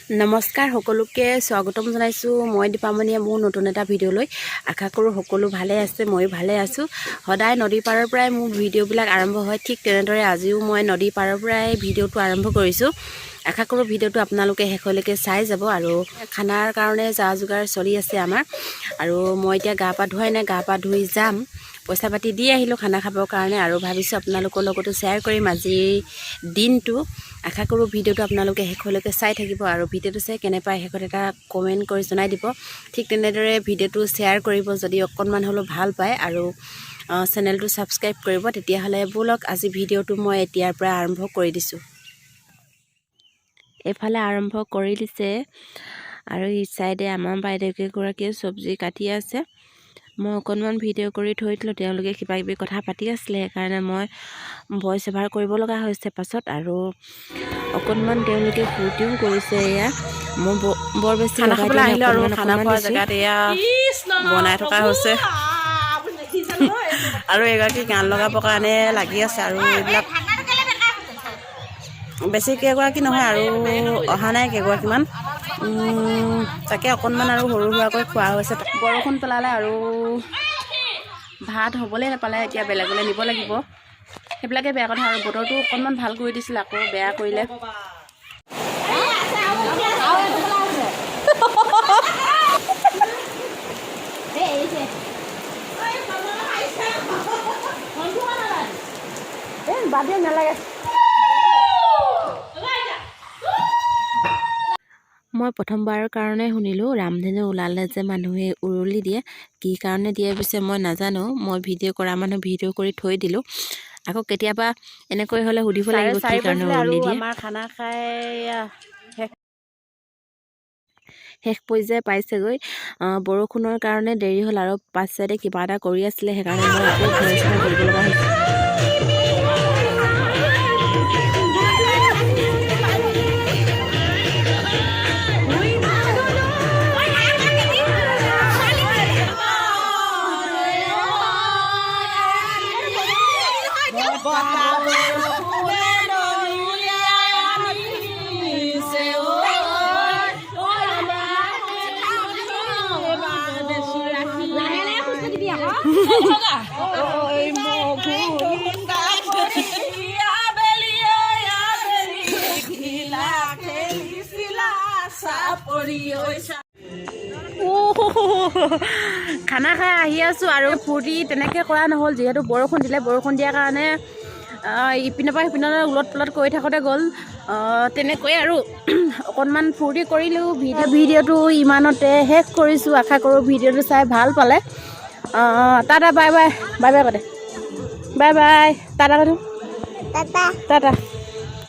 নমস্কাৰ সকলোকে স্বাগতম জনাইছো মই দীপামণিয়ে মোৰ নতুন এটা ভিডিঅ'লৈ আশা কৰোঁ সকলো ভালে আছে ময়ো ভালে আছো সদায় নদী পাৰৰ পৰাই মোৰ ভিডিঅ'বিলাক আৰম্ভ হয় ঠিক তেনেদৰে আজিও মই নদী পাৰৰ পৰাই ভিডিঅ'টো আৰম্ভ কৰিছোঁ আশা কৰোঁ ভিডিঅ'টো আপোনালোকে শেষলৈকে চাই যাব আৰু খানাৰ কাৰণে যা যোগাৰ চলি আছে আমাৰ আৰু মই এতিয়া গা পা ধুৱাই নাই গা পা ধুই যাম পইচা পাতি দি আহিলোঁ খানা খাবৰ কাৰণে আৰু ভাবিছোঁ আপোনালোকৰ লগতো শ্বেয়াৰ কৰিম আজি দিনটো আশা কৰোঁ ভিডিঅ'টো আপোনালোকে শেষলৈকে চাই থাকিব আৰু ভিডিঅ'টো চাই কেনে পায় শেষত এটা কমেণ্ট কৰি জনাই দিব ঠিক তেনেদৰে ভিডিঅ'টো শ্বেয়াৰ কৰিব যদি অকণমান হ'লেও ভাল পায় আৰু চেনেলটো ছাবস্ক্ৰাইব কৰিব তেতিয়াহ'লে ব'লক আজি ভিডিঅ'টো মই এতিয়াৰ পৰা আৰম্ভ কৰি দিছোঁ এইফালে আৰম্ভ কৰি দিছে আৰু এই চাইডে আমাৰ বাইদেউকেইগৰাকীয়ে চব্জি কাটি আছে মই অকণমান ভিডিঅ' কৰি থৈ দিলোঁ তেওঁলোকে কিবা কিবি কথা পাতি আছিলে সেইকাৰণে মই ভইচ অভাৰ কৰিব লগা হৈছে পাছত আৰু অকণমান তেওঁলোকে ফূৰ্তিও কৰিছে এয়া মই বৰ বেছি খানা খাবলৈ আহিলোঁ আৰু খানা খোৱা জেগাত এয়া বনাই থকা হৈছে আৰু এগৰাকী গান লগাবৰ কাৰণে লাগি আছে আৰু এইবিলাক বেছি কেইগৰাকী নহয় আৰু অহা নাই কেইগৰাকীমান তাকে অকণমান আৰু সৰু সুৰাকৈ খোৱা হৈছে বৰষুণ পেলালে আৰু ভাত হ'বলৈ নাপালে এতিয়া বেলেগলৈ নিব লাগিব সেইবিলাকে বেয়া কথা আৰু বতৰটো অকণমান ভাল কৰি দিছিল আকৌ বেয়া কৰিলে বাদে নালাগে মই প্ৰথমবাৰৰ কাৰণে শুনিলোঁ ৰামধেনু ওলালে যে মানুহে উৰুলি দিয়ে কি কাৰণে দিয়ে পিছে মই নাজানো মই ভিডিঅ' কৰা মানুহ ভিডিঅ' কৰি থৈ দিলোঁ আকৌ কেতিয়াবা এনেকৈ হ'লে সুধিব লাগিব কি কাৰণে উৰুলি দিয়ে আমাৰ খানা খাই শেষ পৰ্যায়ে পাইছেগৈ বৰষুণৰ কাৰণে দেৰি হ'ল আৰু পাছ চাইডে কিবা এটা কৰি আছিলে সেইকাৰণে মই আকৌ ভইচ অভাৰ কৰিব লগা হৈছে খানা খাই আহি আছোঁ আৰু ফূৰ্তি তেনেকৈ কৰা নহ'ল যিহেতু বৰষুণ দিলে বৰষুণ দিয়াৰ কাৰণে ইপিনৰ পৰা সিপিনলৈ উলট পুলট কৰি থাকোঁতে গ'ল তেনেকৈ আৰু অকণমান ফূৰ্তি কৰিলোঁ ভিডিঅ'টো ইমানতে শেষ কৰিছোঁ আশা কৰোঁ ভিডিঅ'টো চাই ভাল পালে tata bye bye bye bye কতে বাই বাই টাটা কতো টাটা